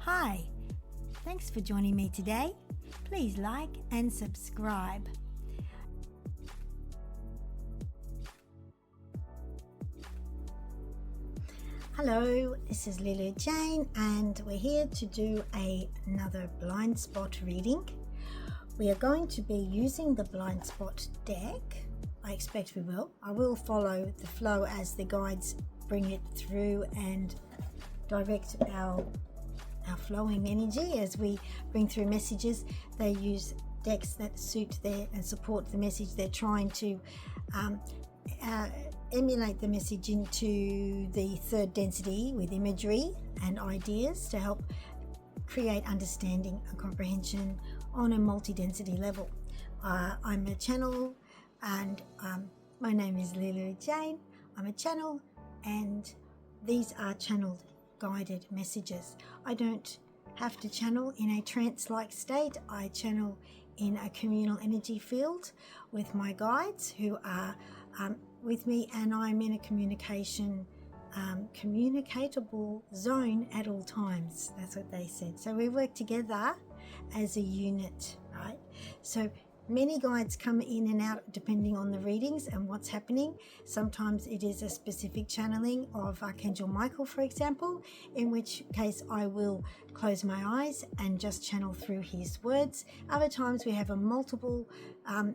Hi, thanks for joining me today. Please like and subscribe. Hello, this is Leeloo Jane and we're here to do another blind spot reading. We are going to be using the blind spot deck. I expect we will. I will follow the flow as the guides bring it through and direct our flowing energy as we bring through messages. They use decks that suit and support the message they're trying to emulate the message into the third density with imagery and ideas to help create understanding and comprehension on a multi-density level. I'm a channel and my name is Leeloo Jane. I'm a channel and these are channeled guided messages. I don't have to channel in a trance-like state. I channel in a communal energy field with my guides who are with me, and I'm in a communicatable zone at all times. That's what they said. So we work together as a unit, right? So many guides come in and out depending on the readings and what's happening. Sometimes it is a specific channeling of Archangel Michael, for example, in which case I will close my eyes and just channel through his words. Other times we have a multiple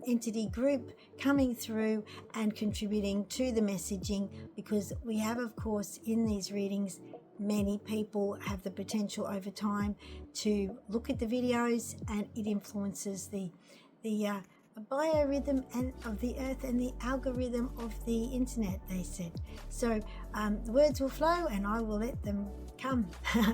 entity group coming through and contributing to the messaging, because we have, of course, in these readings, many people have the potential over time to look at the videos and it influences the biorhythm of the earth and the algorithm of the internet, they said. So the words will flow and I will let them come. I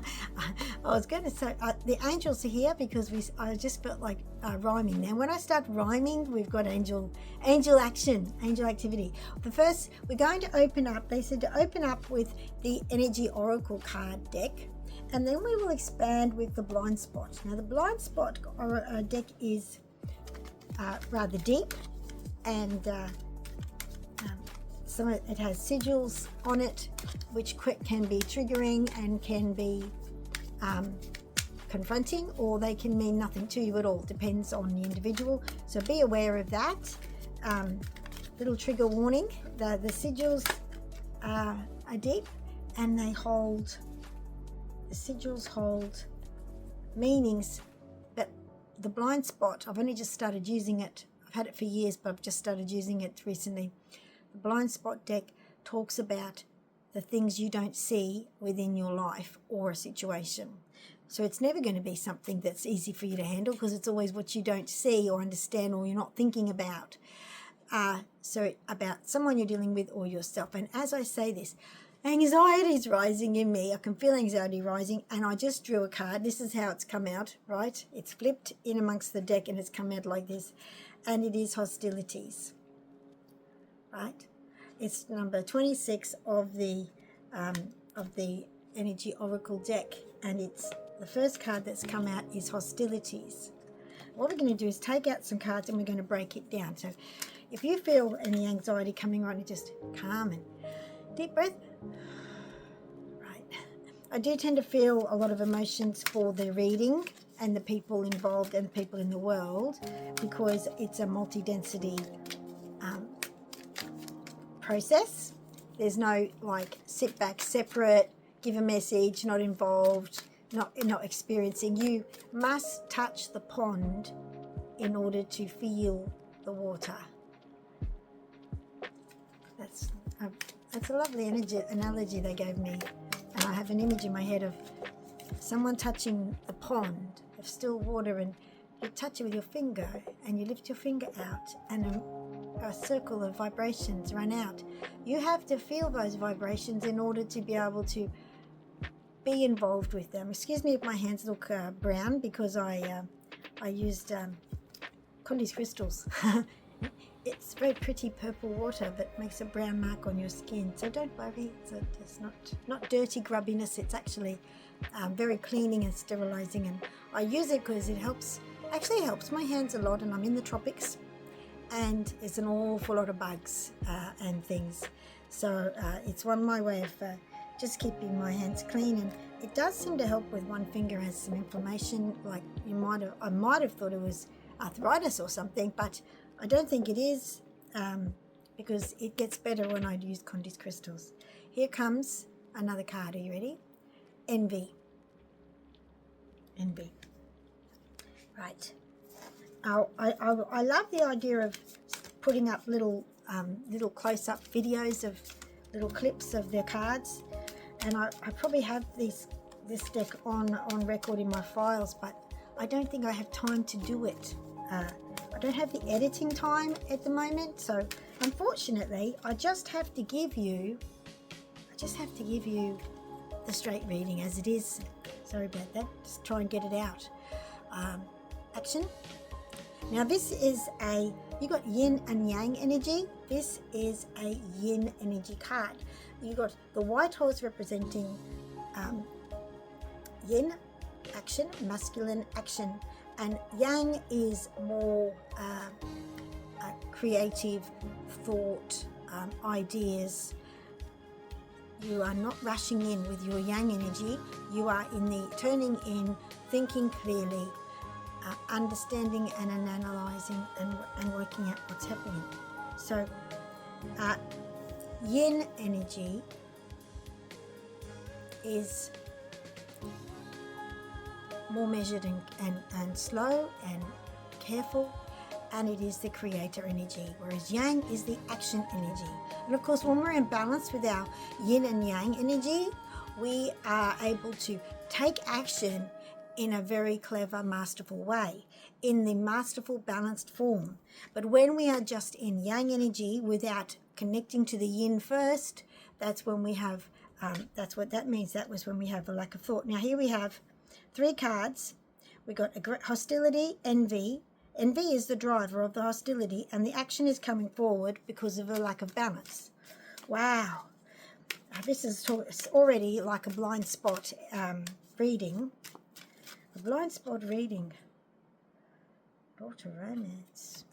was going to say the angels are here because I just felt like rhyming. Now when I start rhyming, we've got angel action, angel activity. The first, we're going to open up, they said to open up with the Energy Oracle card deck, and then we will expand with the blind spot. Now the blind spot deck is rather deep, and it has sigils on it which can be triggering and can be confronting, or they can mean nothing to you at all. Depends on the individual, so be aware of that. Little trigger warning, the sigils are deep and the sigils hold meanings. The blind spot, I've only just started using it. I've had it for years, but I've just started using it recently. The blind spot deck talks about the things you don't see within your life or a situation. So it's never going to be something that's easy for you to handle, because it's always what you don't see or understand or you're not thinking about. So about someone you're dealing with or yourself. And as I say this, anxiety is rising in me. I can feel anxiety rising, and I just drew a card. This is how it's come out, right? It's flipped in amongst the deck and it's come out like this, and it is hostilities, right? It's number 26 of the Energy Oracle deck, and it's the first card that's come out is hostilities. What we're going to do is take out some cards and we're going to break it down. So if you feel any anxiety coming on, just calm and deep breath. Right. I do tend to feel a lot of emotions for the reading and the people involved and the people in the world, because it's a multi-density process. There's no like sit back, separate, give a message, not involved, not experiencing. You must touch the pond in order to feel the water. That's a lovely analogy they gave me, and I have an image in my head of someone touching the pond of still water, and you touch it with your finger and you lift your finger out and a circle of vibrations run out. You have to feel those vibrations in order to be able to be involved with them. Excuse me if my hands look brown, because I used Condi's crystals. It's very pretty purple water, but makes a brown mark on your skin. So don't worry, it's not dirty grubbiness. It's actually very cleaning and sterilizing, and I use it because it helps my hands a lot, and I'm in the tropics and it's an awful lot of bugs and things. So it's my way of just keeping my hands clean, and it does seem to help with one finger has some inflammation, like I might have thought it was arthritis or something, but I don't think it is, because it gets better when I use Condi's crystals. Here comes another card. Are you ready? Envy. Envy. Right. I love the idea of putting up little close-up videos of little clips of their cards, and I probably have this deck on record in my files, but I don't think I have time to do it. I don't have the editing time at the moment, so unfortunately I just have to give you the straight reading as it is. Sorry about that, just try and get it out. Action. Now this is you got yin and yang energy. This is a yin energy card. You got the white horse representing yin, action, masculine action, and yang is more creative thought, ideas. You are not rushing in with your yang energy. You are in the turning in, thinking clearly, understanding and analysing and working out what's happening. So yin energy is more measured and slow and careful, and it is the creator energy, whereas yang is the action energy. And of course, when we're in balance with our yin and yang energy, we are able to take action in a very clever, masterful way, in the masterful, balanced form. But when we are just in yang energy without connecting to the yin first, that's when we have, that's what that means. That was when we have a lack of thought. Now here we have 3 cards. We got hostility, envy. Envy is the driver of the hostility, and the action is coming forward because of a lack of balance. Wow. This is already like a blind spot reading. A blind spot reading. Daughter Romance.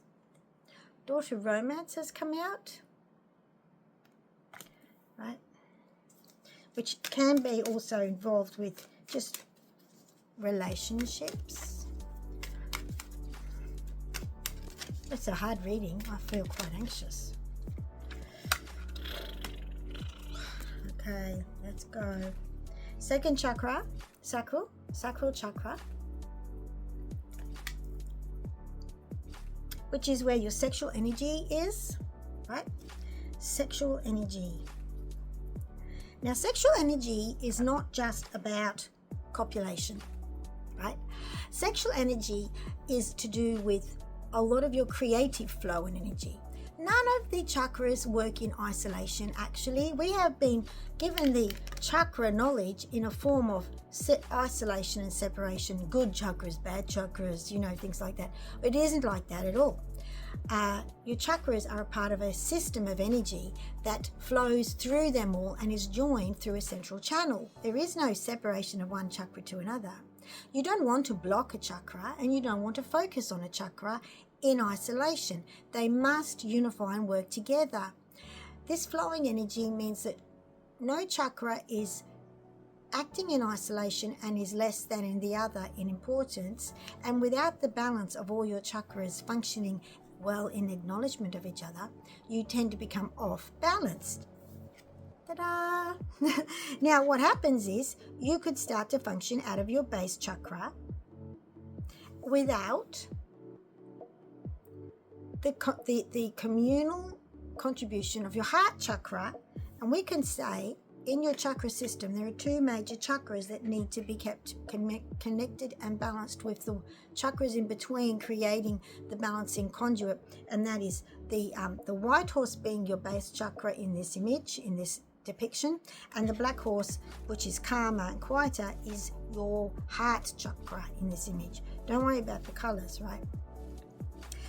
Daughter Romance has come out. Right. Which can be also involved with just relationships. It's a hard reading. I feel quite anxious. Okay, let's go. Second chakra, sacral chakra, which is where your sexual energy is, right? Sexual energy. Now, sexual energy is not just about copulation, right? Sexual energy is to do with a lot of your creative flow and energy. None of the chakras work in isolation, actually. We have been given the chakra knowledge in a form of isolation and separation, good chakras, bad chakras, things like that. It isn't like that at all. Your chakras are a part of a system of energy that flows through them all and is joined through a central channel. There is no separation of one chakra to another. You don't want to block a chakra, and you don't want to focus on a chakra in isolation. They must unify and work together. This flowing energy means that no chakra is acting in isolation and is less than in the other in importance, and without the balance of all your chakras functioning well in acknowledgement of each other, you tend to become off balanced. Ta-da! Now what happens is you could start to function out of your base chakra without the communal contribution of your heart chakra. And we can say in your chakra system there are 2 major chakras that need to be kept connected and balanced, with the chakras in between creating the balancing conduit, and that is the white horse being your base chakra in this image, in this depiction, and the black horse, which is calmer and quieter, is your heart chakra in this image. Don't worry about the colors, right?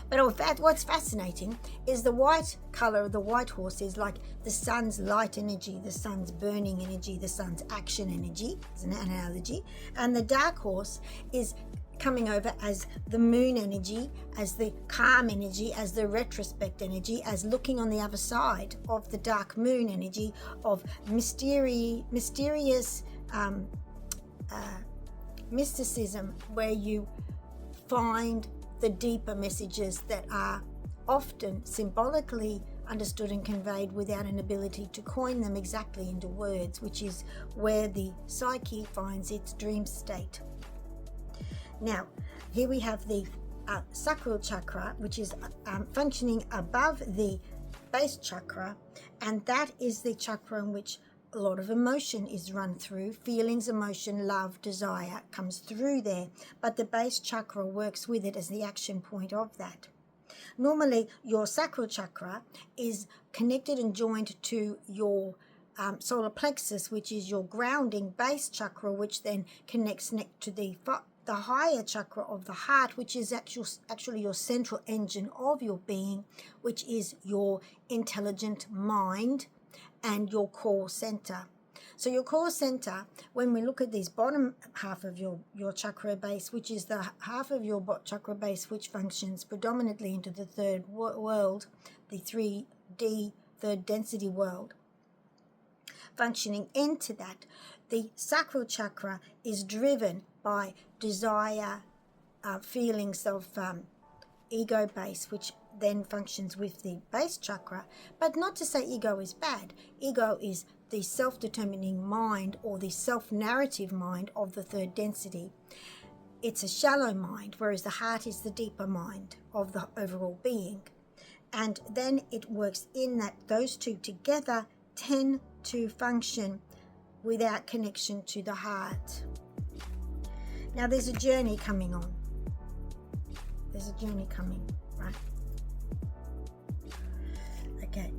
But what's fascinating is the white color of the white horse is like the sun's light energy, the sun's burning energy, the sun's action energy, is an analogy. And the dark horse is coming over as the moon energy, as the calm energy, as the retrospect energy, as looking on the other side of the dark moon energy of mysterious mysticism, where you find the deeper messages that are often symbolically understood and conveyed without an ability to coin them exactly into words, which is where the psyche finds its dream state. Now, here we have the sacral chakra, which is functioning above the base chakra, and that is the chakra in which a lot of emotion is run through. Feelings, emotion, love, desire comes through there, but the base chakra works with it as the action point of that. Normally, your sacral chakra is connected and joined to your solar plexus, which is your grounding base chakra, which then connects to the higher chakra of the heart, which is actually your central engine of your being, which is your intelligent mind and your core center. So your core center, when we look at this bottom half of your chakra base, which is the half of your chakra base which functions predominantly into the third world, the 3D, third density world, functioning into that, the sacral chakra is driven by desire, feelings of ego base, which then functions with the base chakra. But not to say ego is bad. Ego is the self-determining mind, or the self-narrative mind of the third density. It's a shallow mind, whereas the heart is the deeper mind of the overall being. And then it works in that those two together tend to function without connection to the heart. Now there's a journey coming on. There's a journey coming, right? Okay.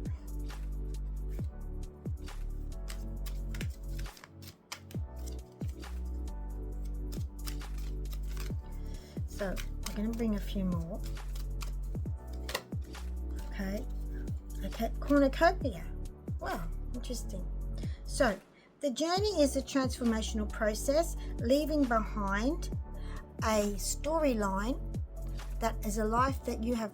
So I'm going to bring a few more. Okay, cornucopia. Wow, interesting. So the journey is a transformational process, leaving behind a storyline that is a life that you have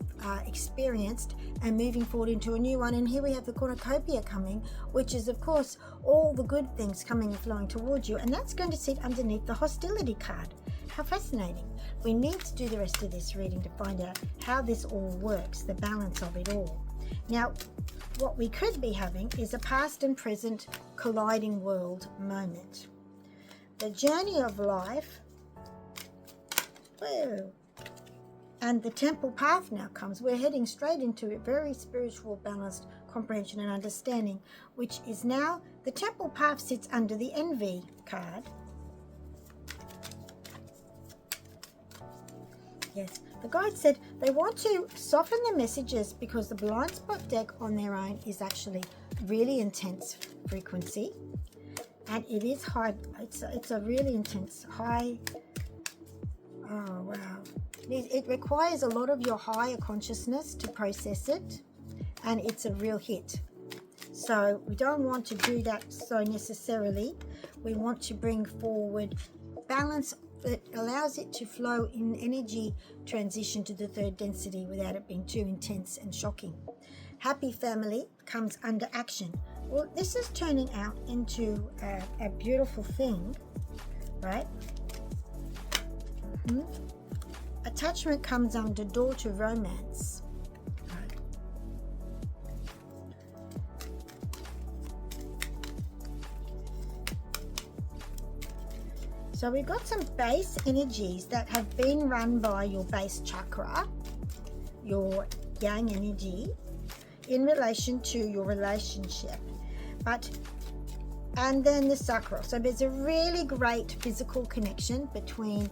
experienced, and moving forward into a new one. And here we have the cornucopia coming, which is of course all the good things coming and flowing towards you, and that's going to sit underneath the hostility card. How fascinating. We need to do the rest of this reading to find out how this all works, the balance of it all. Now, what we could be having is a past and present colliding world moment. The journey of life, whoa, and the temple path now comes. We're heading straight into a very spiritual, balanced comprehension and understanding, which is now the temple path sits under the envy card. Yes, the guide said they want to soften the messages because the blind spot deck on their own is actually really intense frequency, and it is high. It's a really intense high. Oh wow! It requires a lot of your higher consciousness to process it, and it's a real hit. So we don't want to do that so necessarily. We want to bring forward balance that allows it to flow in energy transition to the third density without it being too intense and shocking. Happy family comes under action. Well, this is turning out into a beautiful thing, right? Attachment comes under door to romance. So we've got some base energies that have been run by your base chakra, your yang energy, in relation to your relationship, and then the sacral. So there's a really great physical connection between,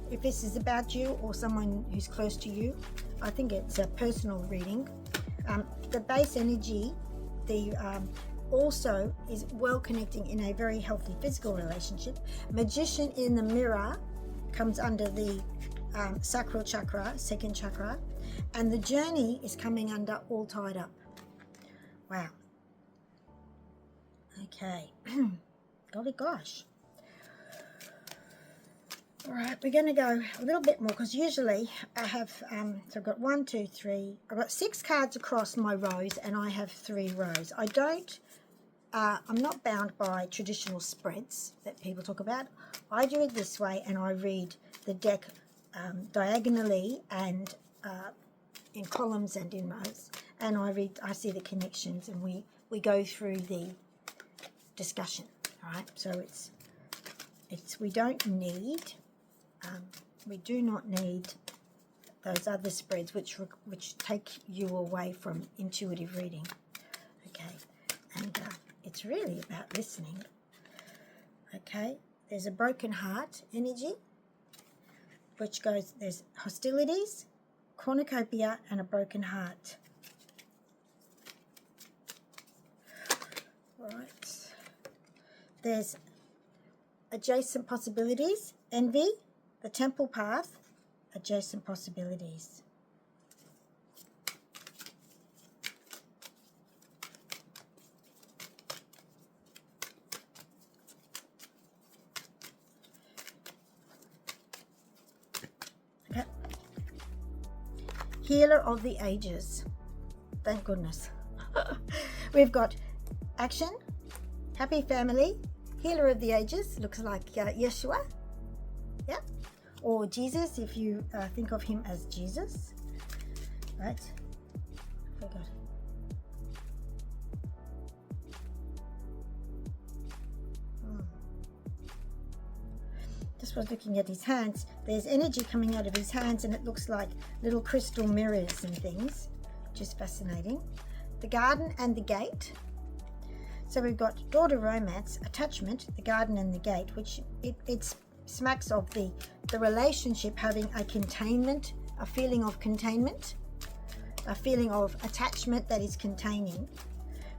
if this is about you or someone who's close to you, I think it's a personal reading. The base energy, also is well connecting in a very healthy physical relationship. Magician in the mirror comes under the sacral chakra, second chakra, and the journey is coming under all tied up. Wow. Okay. Golly gosh. All right, we're going to go a little bit more because usually I have, so I've got 1, 2, 3, I've got 6 cards across my rows and I have 3 rows. I'm not bound by traditional spreads that people talk about. I do it this way and I read the deck diagonally and in columns and in rows, and I see the connections, and we go through the discussion. All right, so we do not need those other spreads which take you away from intuitive reading. Okay, and it's really about listening. Okay, there's a broken heart energy, which goes, there's hostilities, cornucopia, and a broken heart. Right. There's adjacent possibilities, envy, the temple path, adjacent possibilities. Okay. Healer of the ages. Thank goodness. We've got action, happy family, healer of the ages, looks like Yeshua, yeah, or Jesus if you think of him as Jesus, right? Forgot. Just was looking at his hands. There's energy coming out of his hands, and it looks like little crystal mirrors and things, which is fascinating. The garden and the gate. So we've got daughter romance, attachment, the garden and the gate, which it smacks of the relationship having a containment, a feeling of containment, a feeling of attachment that is containing.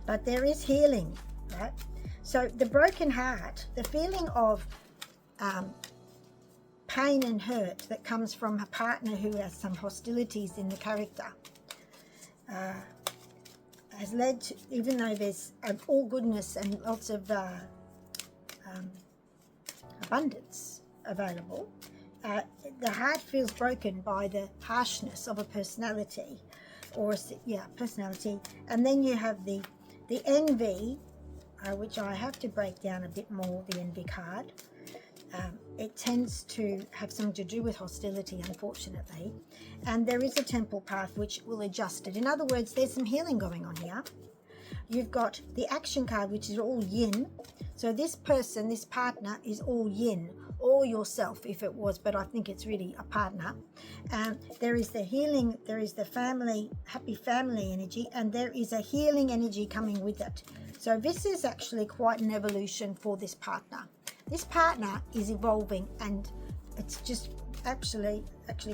But there is healing, right? So the broken heart, the feeling of pain and hurt that comes from a partner who has some hostilities in the character, has led to, even though there's all goodness and lots of abundance available, the heart feels broken by the harshness of a personality, or personality. And then you have the envy, which I have to break down a bit more, the envy card. It tends to have something to do with hostility, unfortunately. And there is a temple path which will adjust it. In other words, there's some healing going on here. You've got the action card, which is all yin. So this person, this partner, is all yin, or yourself if it was, but I think it's really a partner. There is the healing, there is the family, happy family energy, and there is a healing energy coming with it. So this is actually quite an evolution for this partner. This partner is evolving, and it's just actually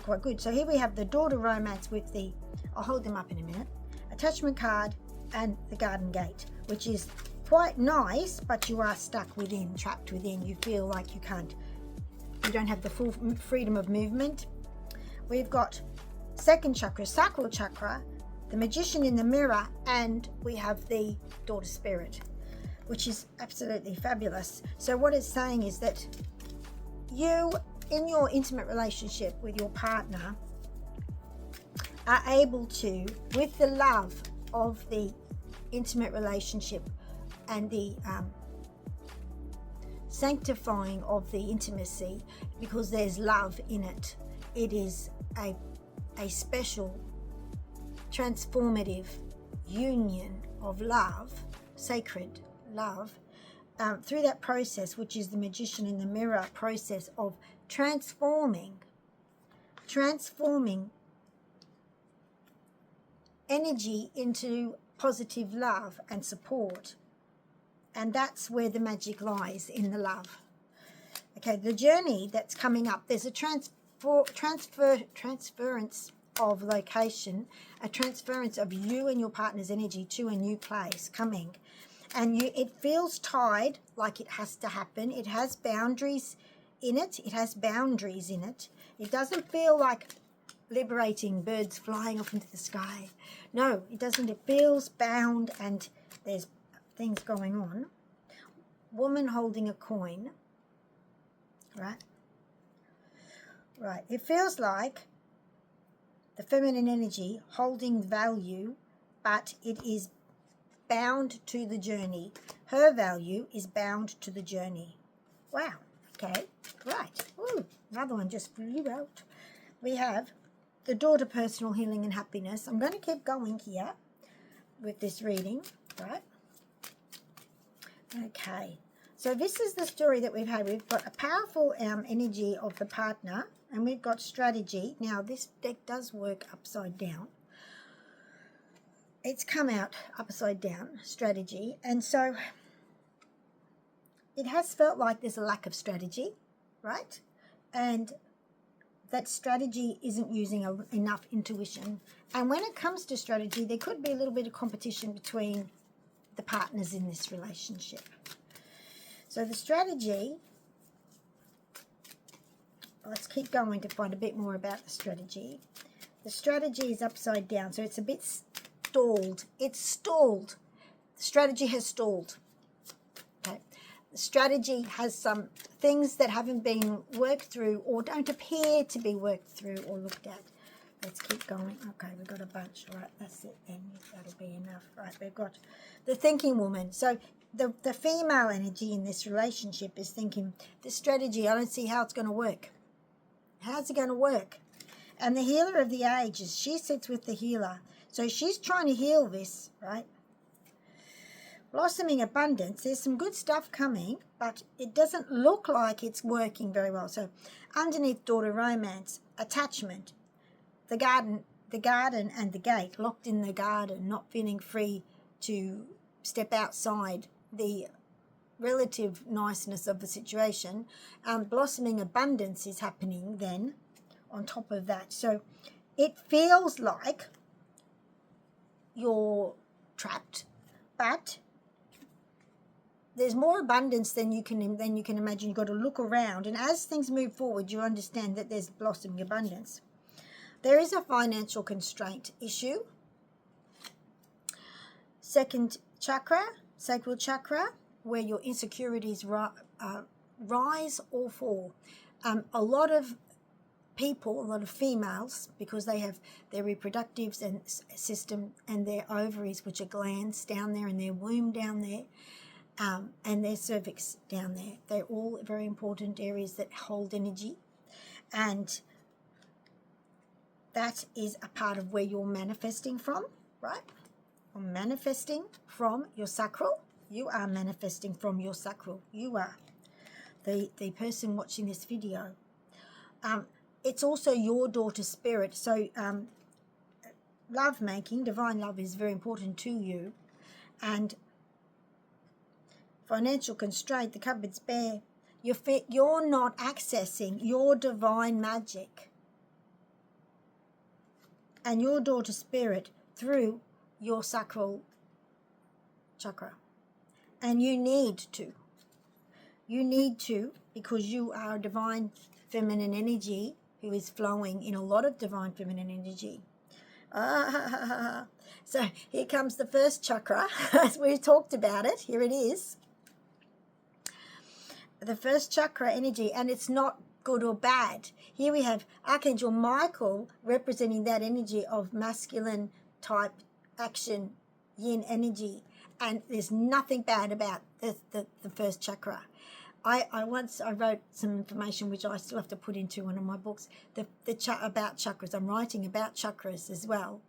quite good. So here we have the daughter romance with the, I'll hold them up in a minute, attachment card and the garden gate, which is quite nice, but you are stuck within, trapped within. You feel like you don't have the full freedom of movement. We've got second chakra, sacral chakra, the magician in the mirror, and we have the daughter spirit, which is absolutely fabulous. So what it's saying is that you, in your intimate relationship with your partner, are able to, with the love of the intimate relationship and the sanctifying of the intimacy, because there's love in it. It is a special transformative union of love, sacred love, through that process, which is the magician in the mirror process of transforming energy into positive love and support. And that's where the magic lies, in the love. Okay, the journey that's coming up, there's a transference of location, a transference of you and your partner's energy to a new place coming. And it feels tied, like it has to happen. It has boundaries in it. It doesn't feel like liberating birds flying off into the sky. No, it doesn't. It feels bound, and there's things going on. Woman holding a coin, right? Right, it feels like the feminine energy holding value, but it is bound to the journey. Her value is bound to the journey. Wow, okay, right. Ooh, another one just flew out. We have the daughter, personal healing and happiness. I'm going to keep going here with this reading, right? Okay, so this is the story that we've had. We've got a powerful energy of the partner, and we've got strategy. Now, this deck does work upside down. It's come out upside down, strategy, and so it has felt like there's a lack of strategy, right? And that strategy isn't using enough intuition. And when it comes to strategy, there could be a little bit of competition between the partners in this relationship. So the strategy, let's keep going to find a bit more about the strategy. The strategy is upside down, so it's a bit stalled. It's stalled. The strategy has stalled. Okay. The strategy has some things that haven't been worked through or don't appear to be worked through or looked at. Let's keep going. Okay, we've got a bunch. Right, that's it then. That'll be enough. Right, we've got the thinking woman. So the female energy in this relationship is thinking, this strategy, I don't see how it's going to work. How's it going to work? And the healer of the ages, she sits with the healer. So she's trying to heal this, right? Blossoming abundance, there's some good stuff coming, but it doesn't look like it's working very well. So underneath daughter romance, attachment, the garden and the gate, locked in the garden, not feeling free to step outside the relative niceness of the situation. Blossoming abundance is happening then on top of that. So it feels like you're trapped, but there's more abundance than you can imagine. You've got to look around, and as things move forward, you understand that there's blossoming abundance. There is a financial constraint issue. Second chakra, sacral chakra, where your insecurities rise or fall. A lot of people, a lot of females, because they have their reproductive system and their ovaries, which are glands down there, and their womb down there, and their cervix down there. They're all very important areas that hold energy, and that is a part of where you're manifesting from, right? You're manifesting from your sacral. You are manifesting from your sacral. You are the person watching this video. It's also your daughter spirit. So love making, divine love is very important to you. And financial constraint, the cupboard's bare. You're not accessing your divine magic and your daughter spirit through your sacral chakra. And you need to. You need to, because you are a divine feminine energy who is flowing in a lot of divine feminine energy. So here comes the first chakra, as we talked about it. Here it is. The first chakra energy, and it's not good or bad. Here we have Archangel Michael representing that energy of masculine type action, yin energy, and there's nothing bad about the first chakra. I wrote some information which I still have to put into one of my books, about chakras. I'm writing about chakras as well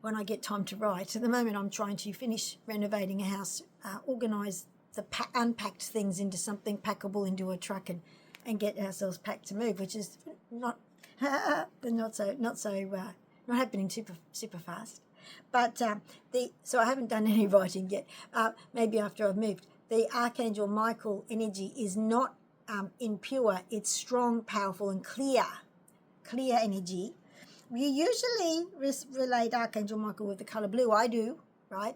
when I get time to write. At the moment I'm trying to finish renovating a house, organise the unpacked things into something packable into a truck and get ourselves packed to move, which is not happening super fast. But so I haven't done any writing yet. Maybe after I've moved. The Archangel Michael energy is not impure. It's strong, powerful, and clear energy. We usually relate Archangel Michael with the color blue. I do, right?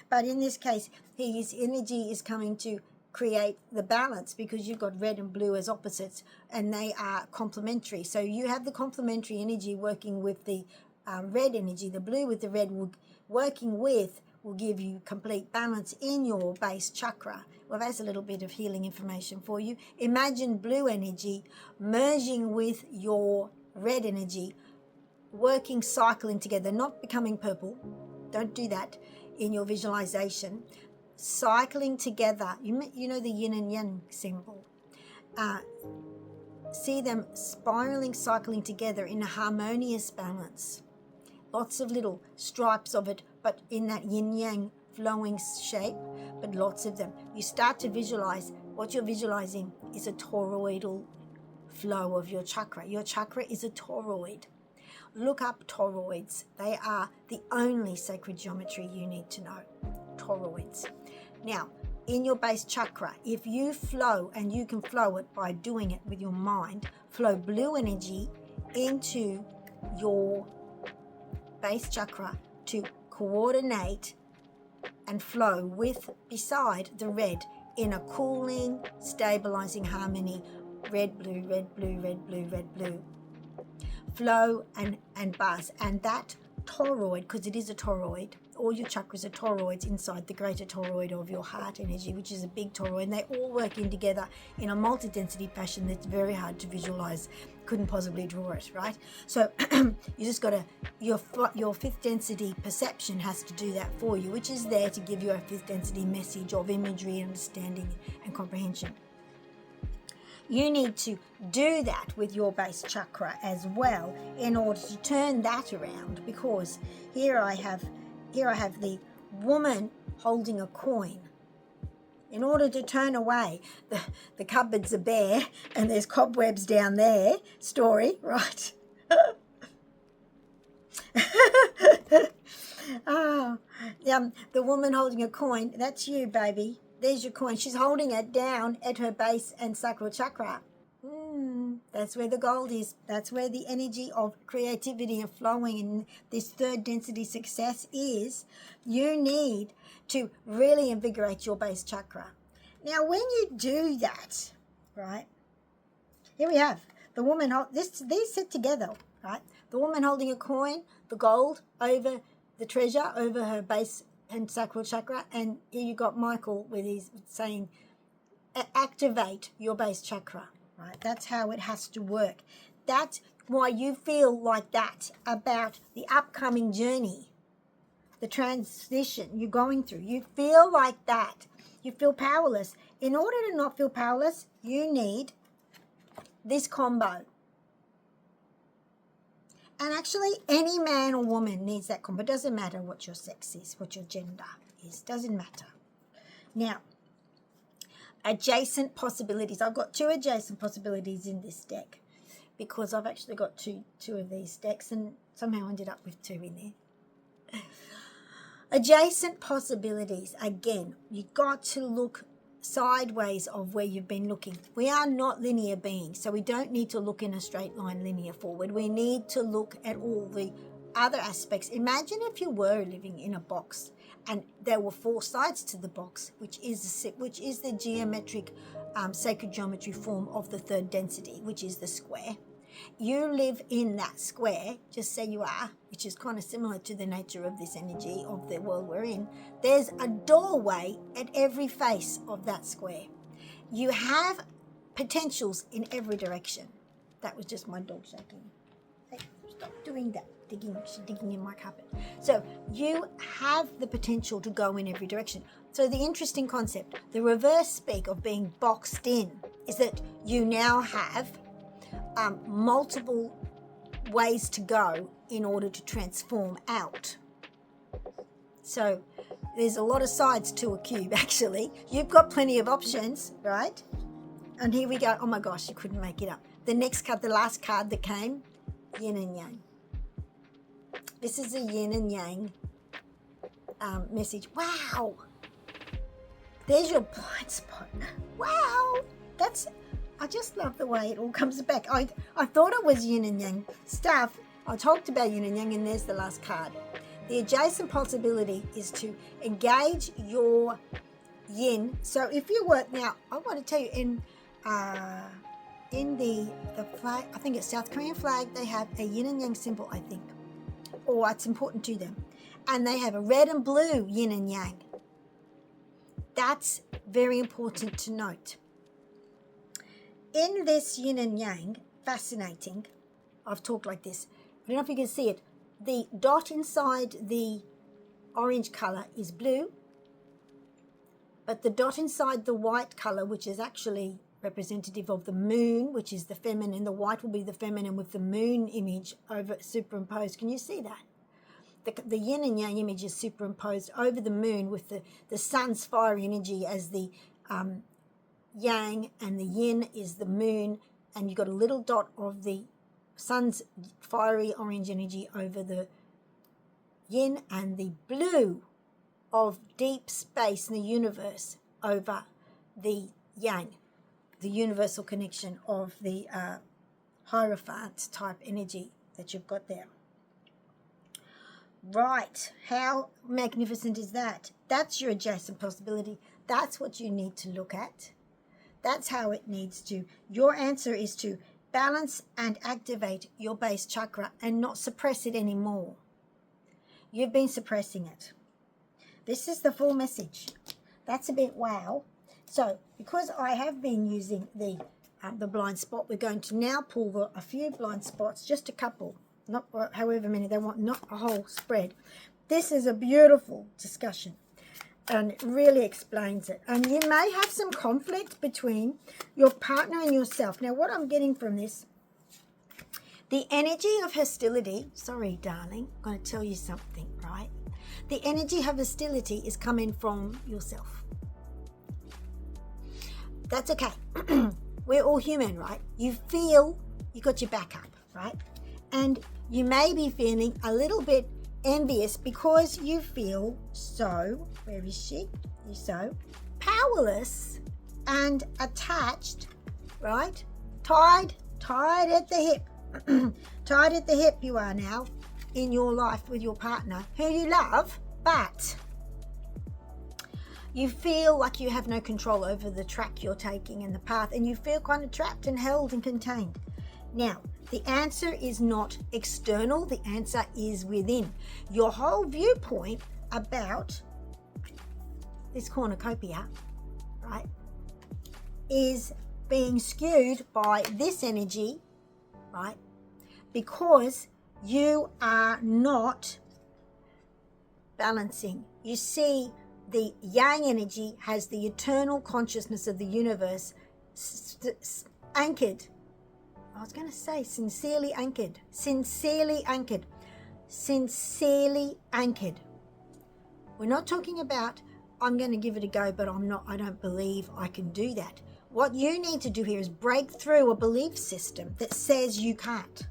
But in this case, his energy is coming to create the balance, because you've got red and blue as opposites, and they are complementary. So you have the complementary energy working with the red energy, the blue with the red, working with will give you complete balance in your base chakra. Well, that's a little bit of healing information for you. Imagine blue energy merging with your red energy, working, cycling together, not becoming purple. Don't do that in your visualization. Cycling together. You know the yin and yang symbol. See them spiraling, cycling together in a harmonious balance. Lots of little stripes of it, but in that yin-yang flowing shape, but lots of them. You start to visualize, what you're visualizing is a toroidal flow of your chakra. Your chakra is a toroid. Look up toroids. They are the only sacred geometry you need to know. Toroids. Now, in your base chakra, if you flow, and you can flow it by doing it with your mind, flow blue energy into your base chakra to coordinate and flow with beside the red in a cooling, stabilizing harmony. Red, blue, red, blue, red, blue, red, blue. Flow and buzz. And that toroid, because it is a toroid, all your chakras are toroids inside the greater toroid of your heart energy, which is a big toroid, and they all work in together in a multi-density fashion that's very hard to visualize. Couldn't possibly draw it, right? So you just got to, your fifth density perception has to do that for you, which is there to give you a fifth density message of imagery, understanding and comprehension. You need to do that with your base chakra as well in order to turn that around, because here I have the woman holding a coin. In order to turn away the cupboards are bare and there's cobwebs down there story, right? The woman holding a coin, that's you, baby. There's your coin. She's holding it down at her base and sacral chakra. That's where the gold is. That's where the energy of creativity and flowing and this third density success is. You need to really invigorate your base chakra. Now, when you do that, right, here we have the woman, these sit together, right? The woman holding a coin, the gold over the treasure, over her base and sacral chakra, and here you got Michael with his saying, activate your base chakra, right? That's how it has to work. That's why you feel like that about the upcoming journey, the transition you're going through. You feel like that. You feel powerless. In order to not feel powerless, you need this combo. And actually, any man or woman needs that combo. It doesn't matter what your sex is, what your gender is. Doesn't matter. Now, adjacent possibilities. I've got 2 adjacent possibilities in this deck because I've actually got two of these decks and somehow ended up with 2 in there. Adjacent possibilities. Again, you've got to look sideways of where you've been looking. We are not linear beings, so we don't need to look in a straight line linear forward. We need to look at all the other aspects. Imagine if you were living in a box and there were 4 sides to the box, which is the geometric sacred geometry form of the third density, which is the square. You live in that square, just say you are, which is kind of similar to the nature of this energy of the world we're in. There's a doorway at every face of that square. You have potentials in every direction. That was just my dog shaking. Hey, stop doing that. She's digging in my carpet. So you have the potential to go in every direction. So the interesting concept, the reverse speak of being boxed in, is that you now have multiple ways to go in order to transform out. So there's a lot of sides to a cube, actually. You've got plenty of options, right? And here we go. Oh my gosh, you couldn't make it up. The next card, the last card that came, yin and yang. This is a yin and yang message. Wow. There's your blind spot. Wow. I just love the way it all comes back. I thought it was yin and yang stuff. I talked about yin and yang, and there's the last card. The adjacent possibility is to engage your yin. So if you were, now I want to tell you, in the flag, I think it's South Korean flag, they have a yin and yang symbol, I think, or it's important to them. and they have a red and blue yin and yang. That's very important to note. In this yin and yang, fascinating, I've talked like this, I don't know if you can see it, the dot inside the orange color is blue, but the dot inside the white color, which is actually representative of the moon, which is the feminine, the white will be the feminine with the moon image over superimposed. Can you see that? The yin and yang image is superimposed over the moon with the sun's fiery energy as the yang, and the yin is the moon, and you've got a little dot of the sun's fiery orange energy over the yin, and the blue of deep space in the universe over the yang, the universal connection of the Hierophant type energy that you've got there. Right, how magnificent is that? That's your adjacent possibility. That's what you need to look at. That's how it needs to. Your answer is to balance and activate your base chakra and not suppress it anymore. You've been suppressing it. This is the full message. That's a bit wow. So, because I have been using the blind spot, we're going to now pull a few blind spots, just a couple. Not however many they want, not a whole spread. This is a beautiful discussion and it really explains it. And you may have some conflict between your partner and yourself. Now, what I'm getting from this, the energy of hostility, sorry, darling, I'm going to tell you something, right? The energy of hostility is coming from yourself. That's okay. We're all human, right? You feel you got your back up, right? And you may be feeling a little bit envious because you feel so, where is she? You're so powerless and attached, right? Tied at the hip. Tied at the hip you are now in your life with your partner who you love, but you feel like you have no control over the track you're taking and the path, and you feel kind of trapped and held and contained. Now, the answer is not external, the answer is within. Your whole viewpoint about this cornucopia, right, is being skewed by this energy, right, because you are not balancing. You see, the yang energy has the eternal consciousness of the universe anchored. I was going to say sincerely anchored. Sincerely anchored. Sincerely anchored. We're not talking about, I'm going to give it a go, but I don't believe I can do that. What you need to do here is break through a belief system that says you can't.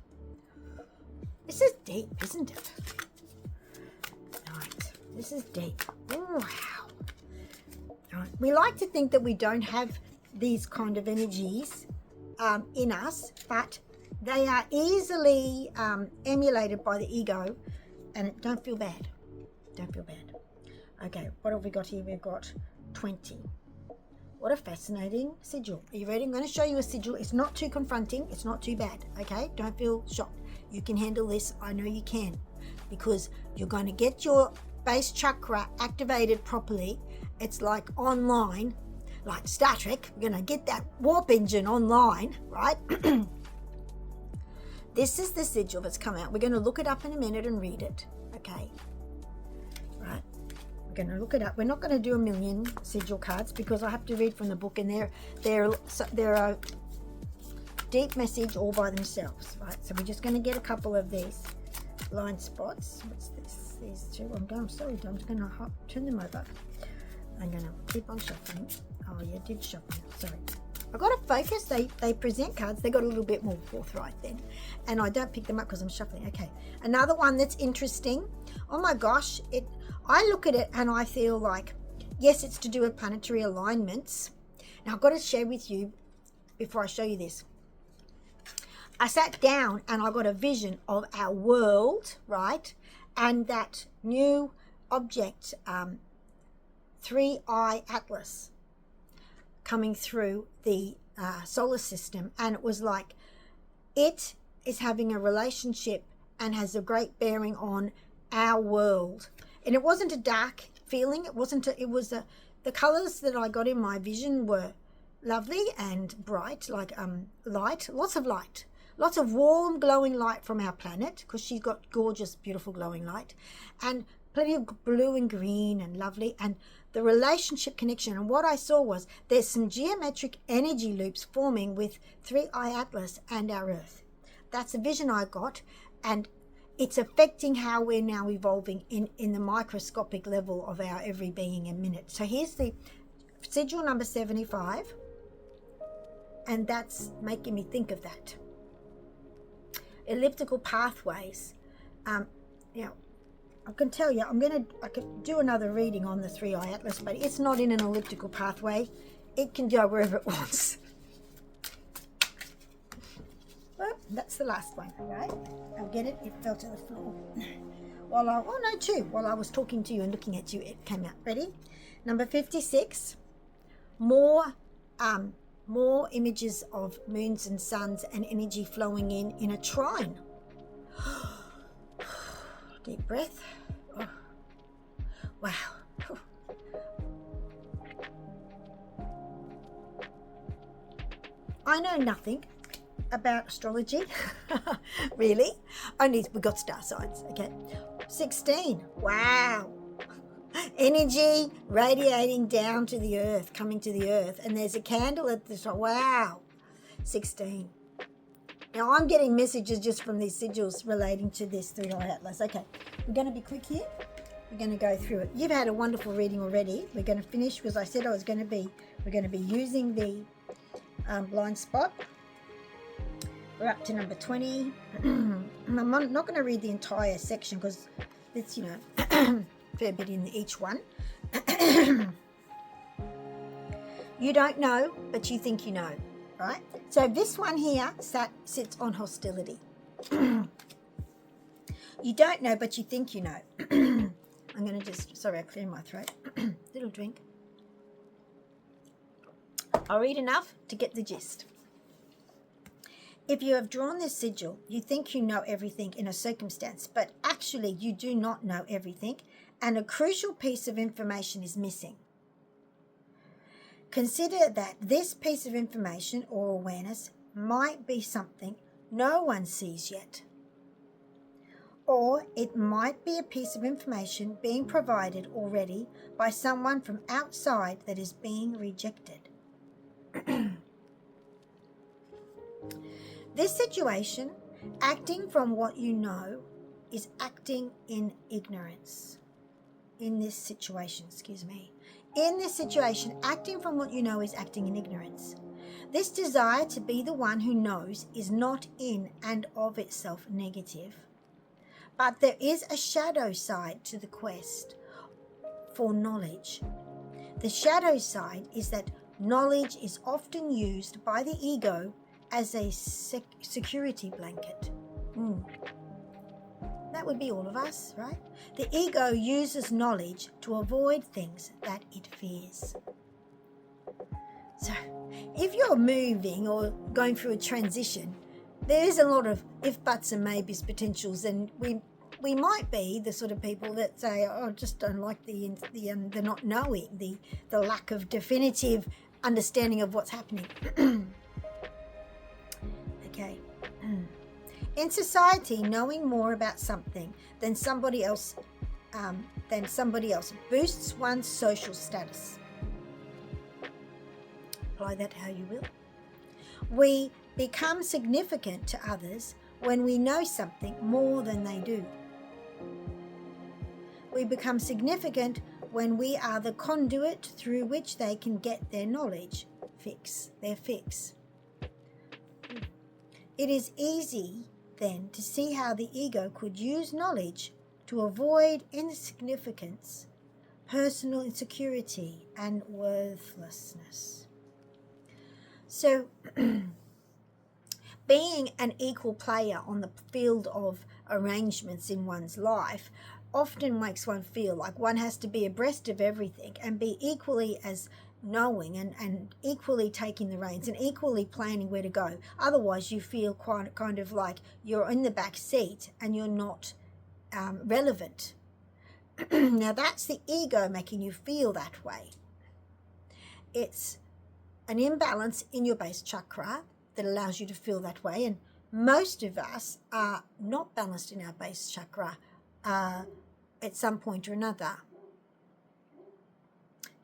This is deep, isn't it? Right. This is deep. Oh, wow. Right. We like to think that we don't have these kind of energies in us, but they are easily emulated by the ego, and don't feel bad. Don't feel bad. Okay, what have we got here? We've got 20. What a fascinating sigil. Are you ready? I'm going to show you a sigil. It's not too confronting. It's not too bad. Okay, don't feel shocked. You can handle this. I know you can, because you're going to get your base chakra activated properly. It's like online, like Star Trek. We're going to get that warp engine online, right? This is the sigil that's come out. We're going to look it up in a minute and read it. Okay, right? We're going to look it up. We're not going to do a million sigil cards because I have to read from the book, and they're a deep message all by themselves, right? So we're just going to get a couple of these blind spots. What's this? These two. I'm sorry, I'm just going to turn them over. I'm going to keep on shuffling. Oh, yeah, did shuffle. Sorry. I've got to focus. They present cards. They got a little bit more forthright then. And I don't pick them up because I'm shuffling. Okay. Another one that's interesting. Oh my gosh. I look at it and I feel like, yes, it's to do with planetary alignments. Now I've got to share with you before I show you this. I sat down and I got a vision of our world, right? And that new object, 3-eye atlas, coming through the solar system, and it was like it is having a relationship and has a great bearing on our world. And it wasn't a dark feeling. It wasn't. It was the colors that I got in my vision were lovely and bright, like light, lots of light, lots of warm, glowing light from our planet, because she's got gorgeous, beautiful, glowing light, and plenty of blue and green and lovely, and the relationship connection. And what I saw was there's some geometric energy loops forming with 3i Atlas and our Earth. That's the vision I got, and it's affecting how we're now evolving in the microscopic level of our every being and minute. So here's the sigil number 75, and that's making me think of that. Elliptical pathways. You know, I can tell you, I could do another reading on the 3i Atlas, but it's not in an elliptical pathway. It can go wherever it wants. Well, that's the last one, right? I'll get it. It fell to the floor. While I was talking to you and looking at you, it came out. Ready? Number 56. More images of moons and suns and energy flowing in a trine. Deep breath. Oh. Wow. I know nothing about astrology, really. Only we got star signs, okay. 16. Wow. Energy radiating down to the earth, coming to the earth, and there's a candle at the top. Wow. 16. Now I'm getting messages just from these sigils relating to this 3i Atlas. Okay, we're going to be quick here. We're going to go through it. You've had a wonderful reading already. We're going to finish, because I said we're going to be using the blind spot. We're up to number 20. I'm not going to read the entire section, because it's, you know, fair bit in each one. You don't know, but you think you know, right? So this one here sits on hostility. You don't know, but you think you know. I'm going to sorry, I cleared my throat. Little drink. I'll read enough to get the gist. If you have drawn this sigil, you think you know everything in a circumstance, but actually you do not know everything, and a crucial piece of information is missing. Consider that this piece of information or awareness might be something no one sees yet. Or it might be a piece of information being provided already by someone from outside that is being rejected. This situation, acting from what you know, is acting in ignorance. In this situation, acting from what you know is acting in ignorance. This desire to be the one who knows is not in and of itself negative, but there is a shadow side to the quest for knowledge. The shadow side is that knowledge is often used by the ego as a security blanket. That would be all of us, right? The ego uses knowledge to avoid things that it fears. So, if you're moving or going through a transition, there is a lot of if, buts and maybes potentials, and we might be the sort of people that say, "Oh, I just don't like the not knowing, the lack of definitive understanding of what's happening." Okay. In society, knowing more about something than somebody else boosts one's social status. Apply that how you will. We become significant to others when we know something more than they do. We become significant when we are the conduit through which they can get their knowledge, their fix. It is easy then to see how the ego could use knowledge to avoid insignificance, personal insecurity, and worthlessness. So, being an equal player on the field of arrangements in one's life often makes one feel like one has to be abreast of everything and be equally as knowing and equally taking the reins and equally planning where to go. Otherwise you feel kind of like you're in the back seat and you're not relevant. Now that's the ego making you feel that way. It's an imbalance in your base chakra that allows you to feel that way, and most of us are not balanced in our base chakra at some point or another.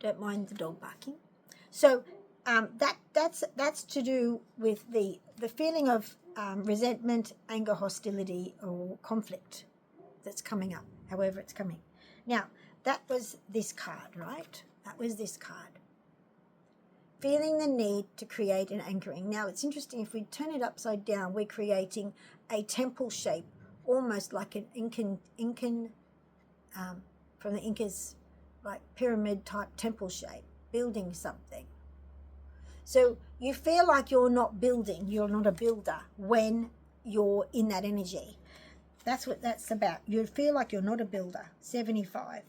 Don't mind the dog barking. So that's to do with the feeling of resentment, anger, hostility, or conflict that's coming up, however it's coming. Now, that was this card, right? That was this card. Feeling the need to create an anchoring. Now, it's interesting, if we turn it upside down, we're creating a temple shape, almost like an Incan from the Incas, like pyramid type temple shape, building something. So you feel like you're not building, you're not a builder when you're in that energy. That's what that's about. You feel like you're not a builder, 75,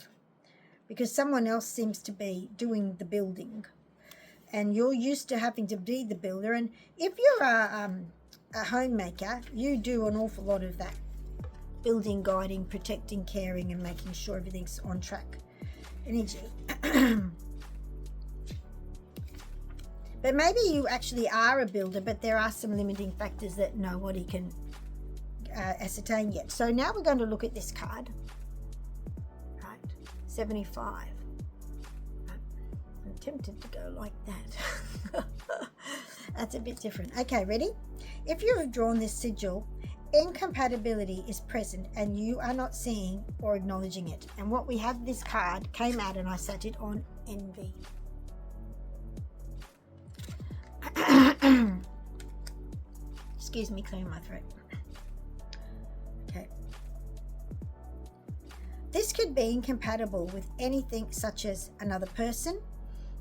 because someone else seems to be doing the building, and you're used to having to be the builder. And if you're a homemaker, you do an awful lot of that building, guiding, protecting, caring, and making sure everything's on track energy. But maybe you actually are a builder, but there are some limiting factors that nobody can ascertain yet. So now we're going to look at this card, right? 75. I'm tempted to go like that. That's a bit different. Okay, ready? If you have drawn this sigil, incompatibility is present and you are not seeing or acknowledging it. And what we have, this card came out and I sat it on envy. Excuse me, clearing my throat. Okay. This could be incompatible with anything such as another person,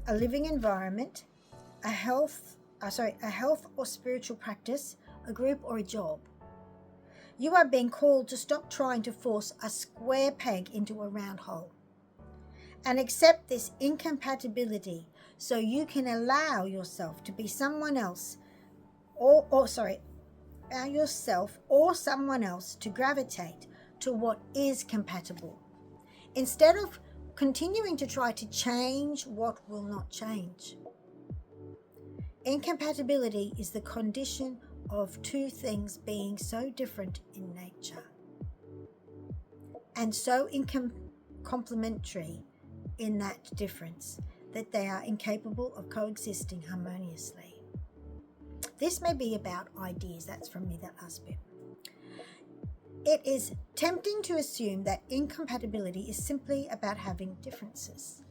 a living environment, a health or spiritual practice, a group or a job. You are being called to stop trying to force a square peg into a round hole and accept this incompatibility so you can allow yourself to be someone else allow yourself or someone else to gravitate to what is compatible instead of continuing to try to change what will not change. Incompatibility is the condition of two things being so different in nature and so complementary in that difference that they are incapable of coexisting harmoniously. This may be about ideas. That's from me, that last bit. It is tempting to assume that incompatibility is simply about having differences.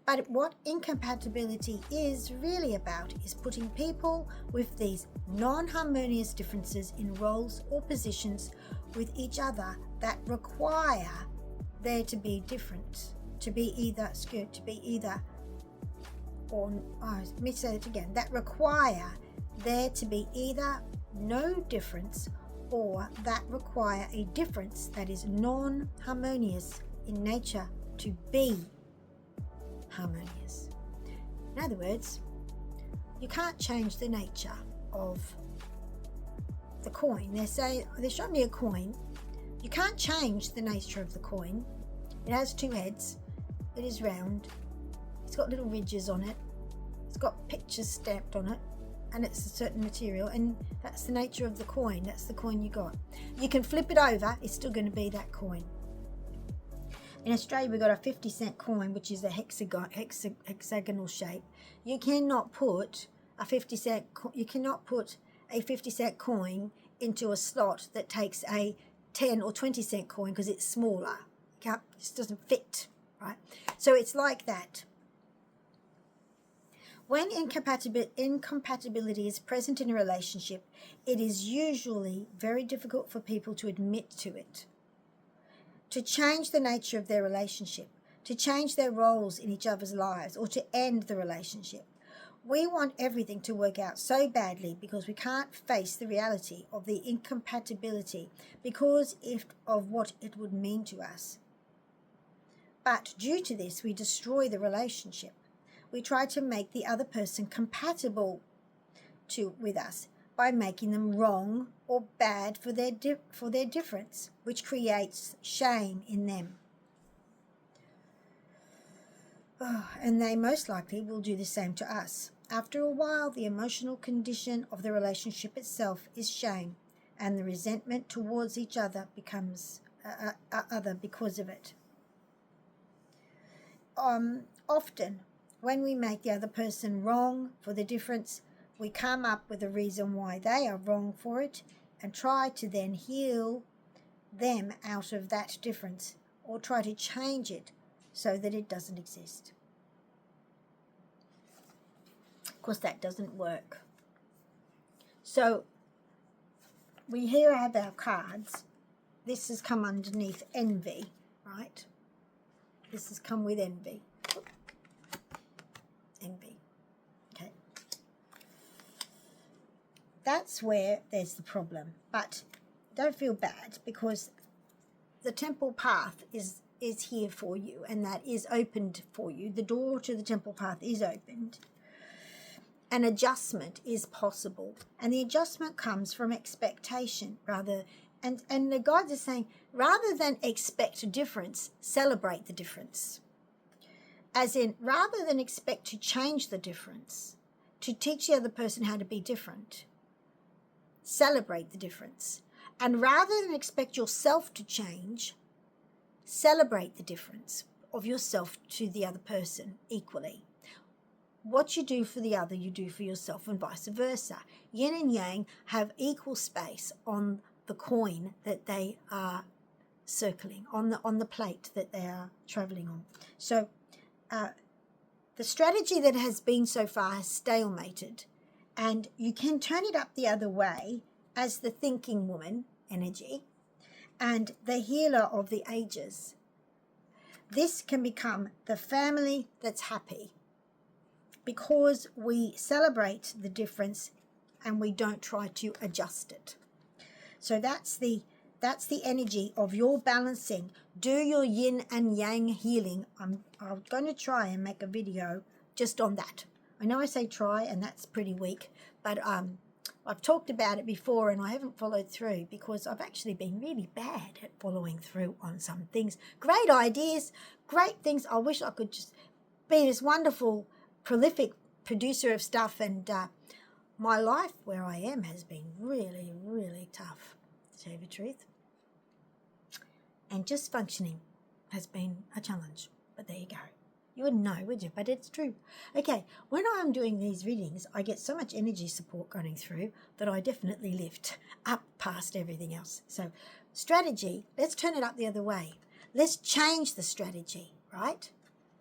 But what incompatibility is really about is putting people with these non-harmonious differences in roles or positions with each other that require there to be different, that require there to be either no difference or that require a difference that is non-harmonious in nature to be harmonious. In other words, you can't change the nature of the coin. They showed me a coin. You can't change the nature of the coin. It has two heads. It is round. It's got little ridges on it. It's got pictures stamped on it, and it's a certain material, and that's the nature of the coin. That's the coin you got. You can flip it over, it's still going to be that coin. In Australia, we've got a 50-cent coin, which is a hexagonal shape. You cannot put a 50-cent coin into a slot that takes a 10 or 20-cent coin because it's smaller. It just doesn't fit, right? So it's like that. When incompatibility is present in a relationship, it is usually very difficult for people to admit to it, to change the nature of their relationship, to change their roles in each other's lives, or to end the relationship. We want everything to work out so badly because we can't face the reality of the incompatibility because of what it would mean to us. But due to this, we destroy the relationship. We try to make the other person compatible with us by making them wrong or bad for their difference, which creates shame in them. Oh, and they most likely will do the same to us. After a while, the emotional condition of the relationship itself is shame, and the resentment towards each other becomes other because of it. Often, when we make the other person wrong for the difference, we come up with a reason why they are wrong for it and try to then heal them out of that difference or try to change it so that it doesn't exist. Of course, that doesn't work. So we here have our cards. This has come underneath envy, right? This has come with envy. Envy. Okay. That's where there's the problem. But don't feel bad, because the temple path is here for you, and that is opened for you. The door to the temple path is opened. An adjustment is possible, and the adjustment comes from expectation and the guides are saying, rather than expect a difference, celebrate the difference. As in, rather than expect to change the difference, to teach the other person how to be different, celebrate the difference. And rather than expect yourself to change, celebrate the difference of yourself to the other person equally. What you do for the other, you do for yourself, and vice versa. Yin and yang have equal space on the coin that they are circling, on the plate that they are traveling on. So the strategy that has been so far has stalemated, and you can turn it up the other way as the thinking woman energy and the healer of the ages. This can become the family that's happy, because we celebrate the difference and we don't try to adjust it. So that's the energy of your balancing. Do your yin and yang healing. I'm going to try and make a video just on that. I know I say try, and that's pretty weak, but I've talked about it before and I haven't followed through because I've actually been really bad at following through on some things. Great ideas, great things. I wish I could just be this wonderful, prolific producer of stuff, and my life where I am has been really, really tough, to tell you the truth. And just functioning has been a challenge, but there you go. You wouldn't know, would you? But it's true. Okay, when I'm doing these readings, I get so much energy support going through that I definitely lift up past everything else. So strategy, let's turn it up the other way. Let's change the strategy, right?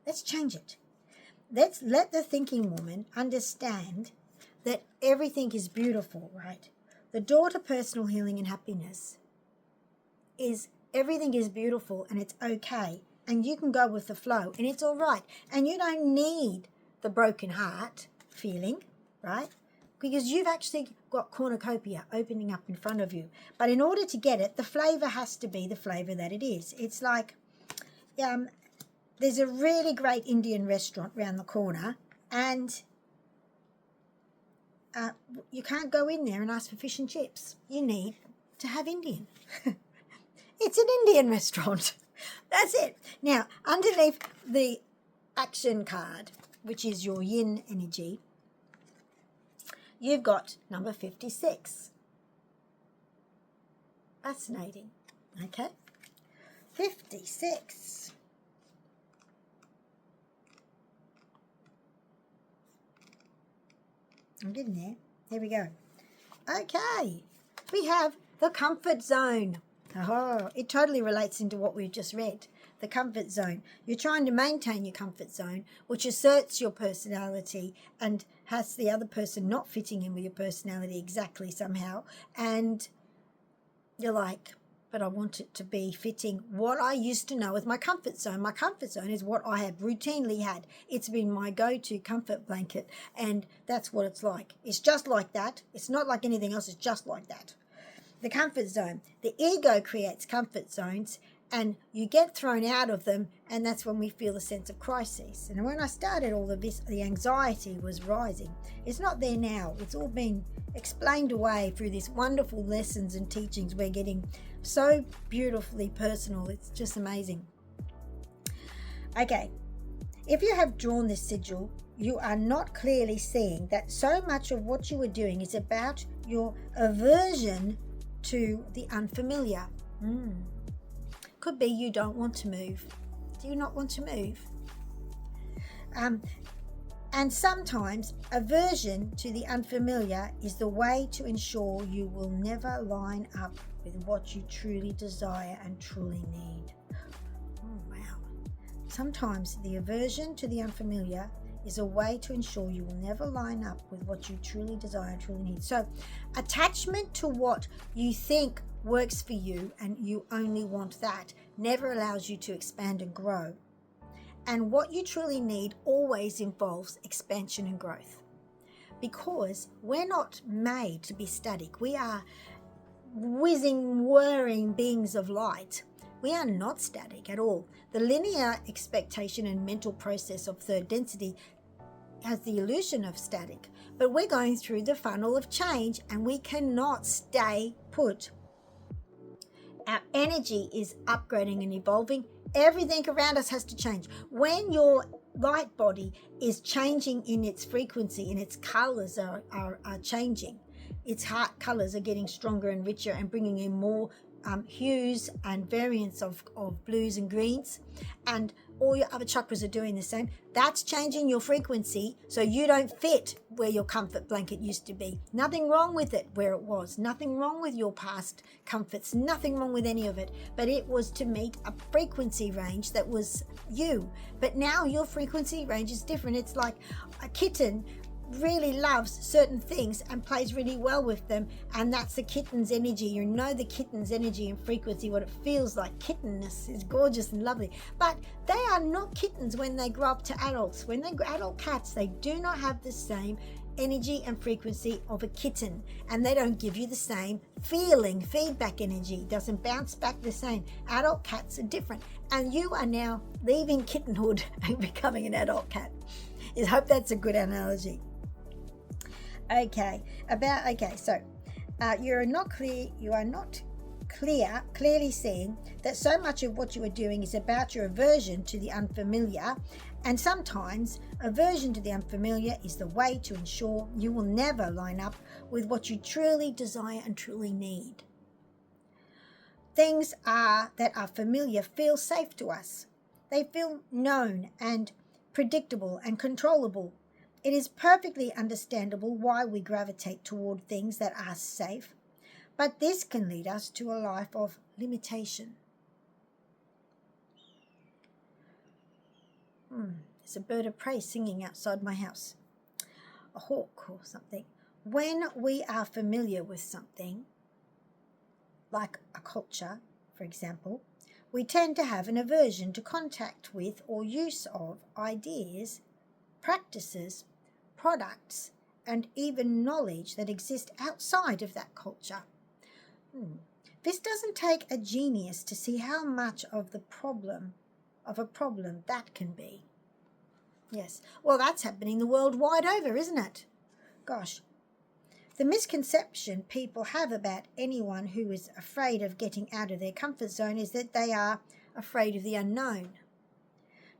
Let's change it. Let's let the thinking woman understand that everything is beautiful, right? The door to personal healing and happiness is everything is beautiful and it's okay. And you can go with the flow and it's all right. And you don't need the broken heart feeling, right? Because you've actually got cornucopia opening up in front of you. But in order to get it, the flavour has to be the flavour that it is. It's like there's a really great Indian restaurant round the corner, and you can't go in there and ask for fish and chips. You need to have Indian. It's an Indian restaurant. That's it. Now, underneath the action card, which is your yin energy, you've got number 56. Fascinating. Okay. 56. I'm getting there. Here we go. Okay. We have the comfort zone. Oh, it totally relates into what we've just read. The comfort zone. You're trying to maintain your comfort zone, which asserts your personality and has the other person not fitting in with your personality exactly somehow. And you're like, but I want it to be fitting what I used to know as my comfort zone. My comfort zone is what I have routinely had. It's been my go-to comfort blanket, and that's what it's like. It's just like that. It's not like anything else. It's just like that. The comfort zone. The ego creates comfort zones, and you get thrown out of them, and that's when we feel a sense of crisis. And when I started all of this, the anxiety was rising. It's not there now. It's all been explained away through these wonderful lessons and teachings we're getting, so beautifully personal. It's just amazing. Okay, if you have drawn this sigil, you are not clearly seeing that so much of what you are doing is about your aversion to the unfamiliar. Could be you don't want to move. Do you not want to move? And sometimes aversion to the unfamiliar is the way to ensure you will never line up with what you truly desire and truly need. Oh, wow. Sometimes the aversion to the unfamiliar is a way to ensure you will never line up with what you truly desire and truly need. So attachment to what you think works for you and you only want that never allows you to expand and grow. And what you truly need always involves expansion and growth, because we're not made to be static. We are whizzing, whirring beings of light. We are not static at all. The linear expectation and mental process of third density has the illusion of static, but we're going through the funnel of change and we cannot stay put. Our energy is upgrading and evolving. Everything around us has to change. When your light body is changing in its frequency and its colors are changing, its heart colors are getting stronger and richer and bringing in more hues and variants of blues and greens, and all your other chakras are doing the same. That's changing your frequency so you don't fit where your comfort blanket used to be. Nothing wrong with it where it was. Nothing wrong with your past comforts. Nothing wrong with any of it. But it was to meet a frequency range that was you. But now your frequency range is different. It's like a kitten really loves certain things and plays really well with them, and that's the kitten's energy. You know the kitten's energy and frequency, what it feels like. Kittenness is gorgeous and lovely, but they are not kittens when they grow up to adults. When they're adult cats, they do not have the same energy and frequency of a kitten, and they don't give you the same feeling. Feedback energy doesn't bounce back the same. Adult cats are different, and you are now leaving kittenhood and becoming an adult cat. I hope that's a good analogy. So you are not clearly seeing that so much of what you are doing is about your aversion to the unfamiliar, and sometimes aversion to the unfamiliar is the way to ensure you will never line up with what you truly desire and truly need. Things that are familiar feel safe to us. They feel known and predictable and controllable. It is perfectly understandable why we gravitate toward things that are safe, but this can lead us to a life of limitation. There's a bird of prey singing outside my house, a hawk or something. When we are familiar with something, like a culture, for example, we tend to have an aversion to contact with or use of ideas, practices, products, and even knowledge that exist outside of that culture. This doesn't take a genius to see how much of a problem that can be. Yes, well, that's happening the world wide over, isn't it? Gosh. The misconception people have about anyone who is afraid of getting out of their comfort zone is that they are afraid of the unknown.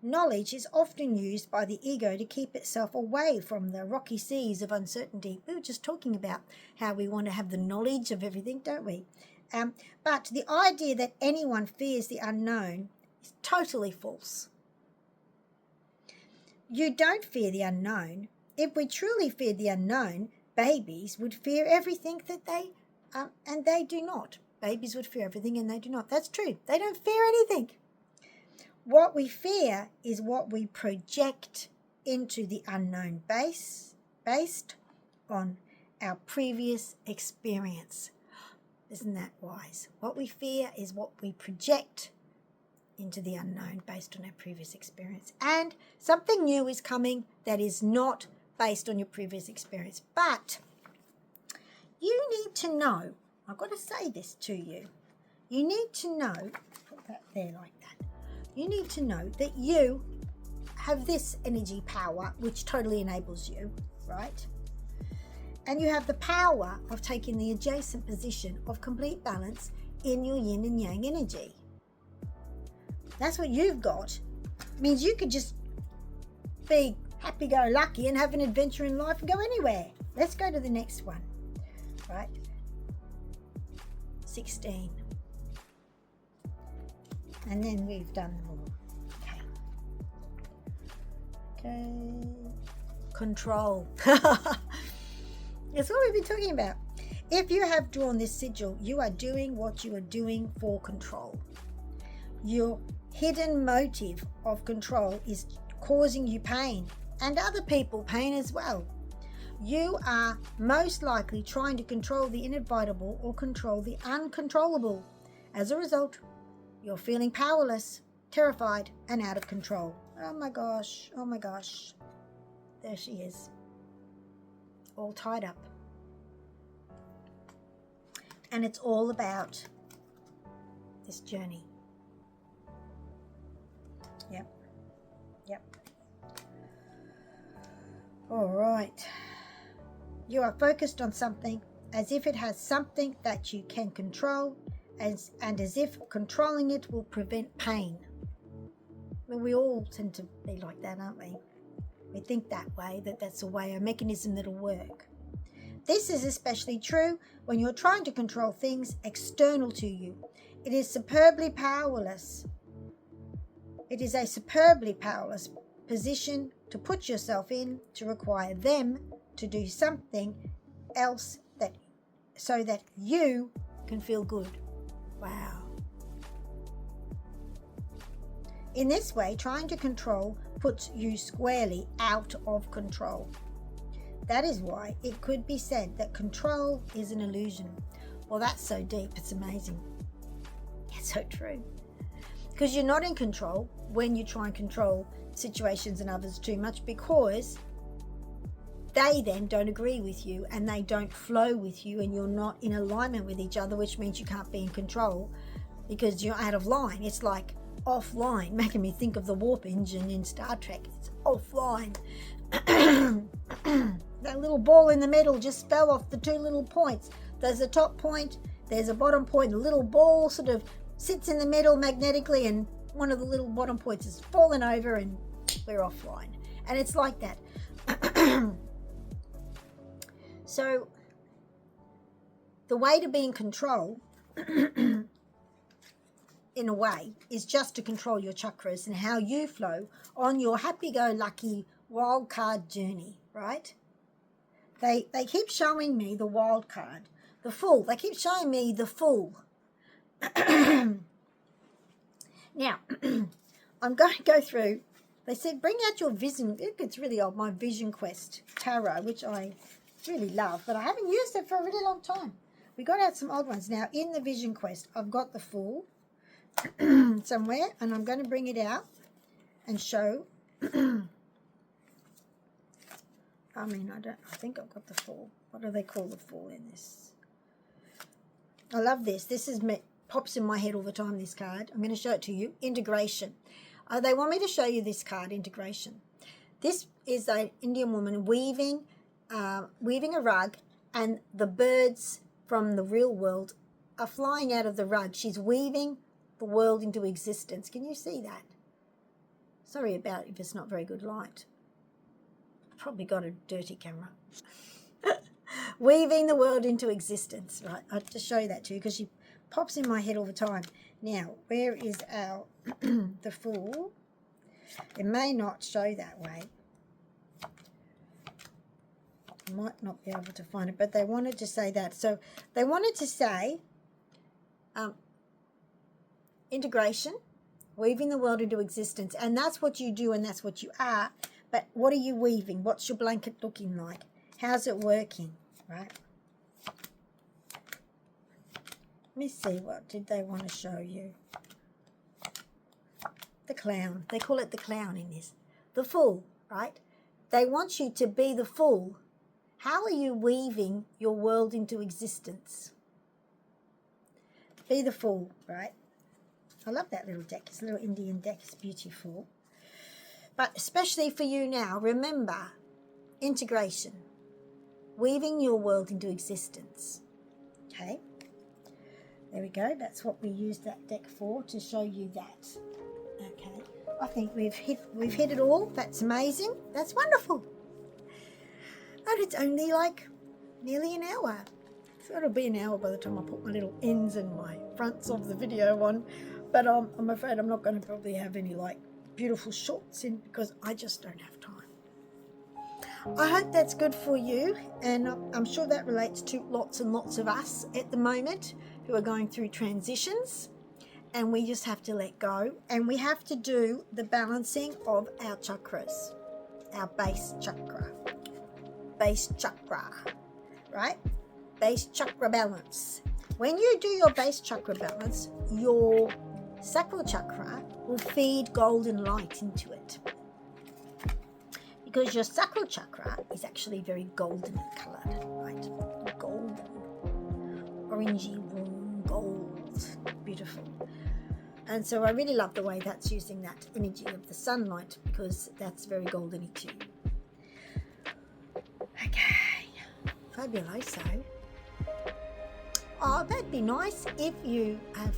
Knowledge is often used by the ego to keep itself away from the rocky seas of uncertainty. We were just talking about how we want to have the knowledge of everything, don't we? But the idea that anyone fears the unknown is totally false. You don't fear the unknown. If we truly feared the unknown, babies would fear everything and they do not. Babies would fear everything and they do not. That's true. They don't fear anything. What we fear is what we project into the unknown based on our previous experience. Isn't that wise? What we fear is what we project into the unknown based on our previous experience. And something new is coming that is not based on your previous experience. But you need to know, I've got to say this to you, you need to know, put that there like that. You need to know that you have this energy power, which totally enables you, right? And you have the power of taking the adjacent position of complete balance in your yin and yang energy. That's what you've got. It means you could just be happy-go-lucky and have an adventure in life and go anywhere. Let's go to the next one, right? 16. And then we've done them all. Okay. Control. That's what we've been talking about. If you have drawn this sigil, you are doing what you are doing for control. Your hidden motive of control is causing you pain and other people pain as well. You are most likely trying to control the inevitable or control the uncontrollable. As a result, you're feeling powerless, terrified, and out of control. Oh my gosh, oh my gosh. There she is, all tied up. And it's all about this journey. Yep. All right. You are focused on something as if it has something that you can control, and as if controlling it will prevent pain. Well, we all tend to be like that, aren't we? We think that way, that's a way, a mechanism that'll work. This is especially true when you're trying to control things external to you. It is superbly powerless. It is a superbly powerless position to put yourself in, to require them to do something else so that you can feel good. Wow. In this way, trying to control puts you squarely out of control. That is why it could be said that control is an illusion. Well, that's so deep, it's amazing. It's so true. Because you're not in control when you try and control situations and others too much, because they then don't agree with you and they don't flow with you, and you're not in alignment with each other, which means you can't be in control because you're out of line. It's like offline, making me think of the warp engine in Star Trek. It's offline. That little ball in the middle just fell off the two little points. There's a top point, there's a bottom point. The little ball sort of sits in the middle magnetically, and one of the little bottom points is fallen over and we're offline. And it's like that. So the way to be in control in a way is just to control your chakras and how you flow on your happy-go-lucky wild card journey, right? They keep showing me the wild card, the Fool. They keep showing me the Fool. Now, I'm going to go through. They said, bring out your vision. It's really old, my Vision Quest Tarot, which I really love, but I haven't used it for a really long time. We got out some old ones. Now, in the Vision Quest, I've got the Fool somewhere, and I'm going to bring it out and show. I think I've got the Fool. What do they call the Fool in this? I love this. This pops in my head all the time, this card. I'm going to show it to you. Integration. They want me to show you this card, Integration. This is an Indian woman weaving a rug, and the birds from the real world are flying out of the rug. She's weaving the world into existence. Can you see that? Sorry about if it's not very good light. Probably got a dirty camera. Weaving the world into existence, right? I'll just show you that too, because she pops in my head all the time. Now, where is our the Fool? It may not show that way. I might not be able to find it, but they wanted to say that. So they wanted to say integration, weaving the world into existence, and that's what you do and that's what you are. But what are you weaving? What's your blanket looking like? How's it working, right? Let me see, what did they want to show you? The clown. They call it the clown in this. The Fool, right? They want you to be the Fool. How are you weaving your world into existence? Be the Fool, right? I love that little deck. It's a little Indian deck. It's beautiful. But especially for you now, remember, integration. Weaving your world into existence. Okay. There we go. That's what we used that deck for, to show you that. Okay. I think we've hit it all. That's amazing. That's wonderful. And it's only like nearly an hour. So it'll be an hour by the time I put my little ends and my fronts of the video on. But I'm afraid I'm not going to probably have any like beautiful shorts in, because I just don't have time. I hope that's good for you, and I'm sure that relates to lots and lots of us at the moment who are going through transitions, and we just have to let go, and we have to do the balancing of our chakras, our base chakra, right? Base chakra balance. When you do your base chakra balance, your sacral chakra will feed golden light into it, because your sacral chakra is actually very golden coloured, right? Golden, orangey, warm gold, beautiful. And so I really love the way that's using that energy of the sunlight, because that's very goldeny too. Okay, fabuloso. Oh, that'd be nice if you have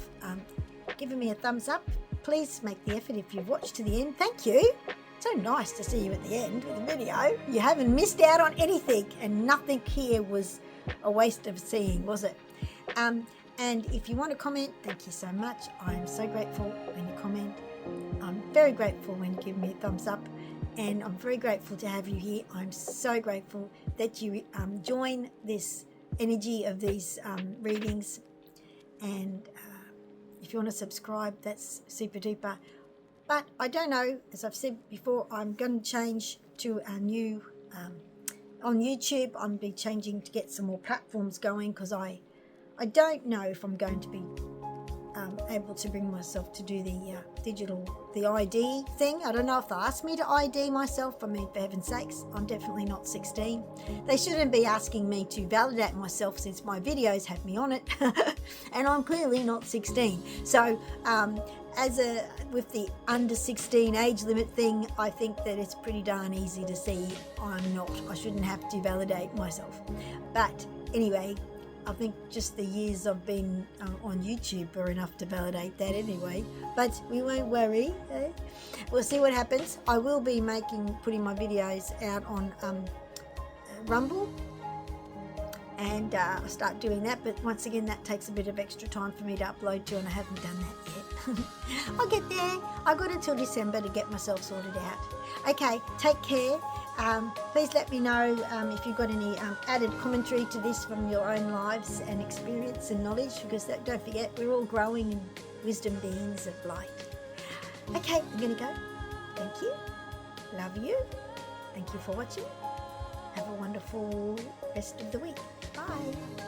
given me a thumbs up. Please make the effort if you've watched to the end. Thank you. So nice to see you at the end with the video. You haven't missed out on anything, and nothing here was a waste of seeing, was it? And if you want to comment, thank you so much. I'm so grateful when you comment. I'm very grateful when you give me a thumbs up, and I'm very grateful to have you here. I'm so grateful that you join this energy of these readings, and if you want to subscribe, that's super duper. But I don't know, as I've said before, I'm going to change to a new, on YouTube, I'm be changing to get some more platforms going, because I don't know if I'm going to be able to bring myself to do the ID thing. I don't know if they'll ask me to ID myself. I mean, for heaven's sakes, I'm definitely not 16. They shouldn't be asking me to validate myself, since my videos have me on it, and I'm clearly not 16. So with the under 16 age limit thing, I think that it's pretty darn easy to see I shouldn't have to validate myself. But anyway, I think just the years I've been on YouTube are enough to validate that anyway. But we won't worry. We'll see what happens. I will be putting my videos out on Rumble, and I'll start doing that. But once again, that takes a bit of extra time for me to upload to, and I haven't done that yet. I'll get there. I've got until December to get myself sorted out. Okay, take care. Please let me know if you've got any added commentary to this from your own lives and experience and knowledge, because don't forget, we're all growing in wisdom beings of light. Okay, I'm going to go. Thank you. Love you. Thank you for watching. Have a wonderful rest of the week. Bye.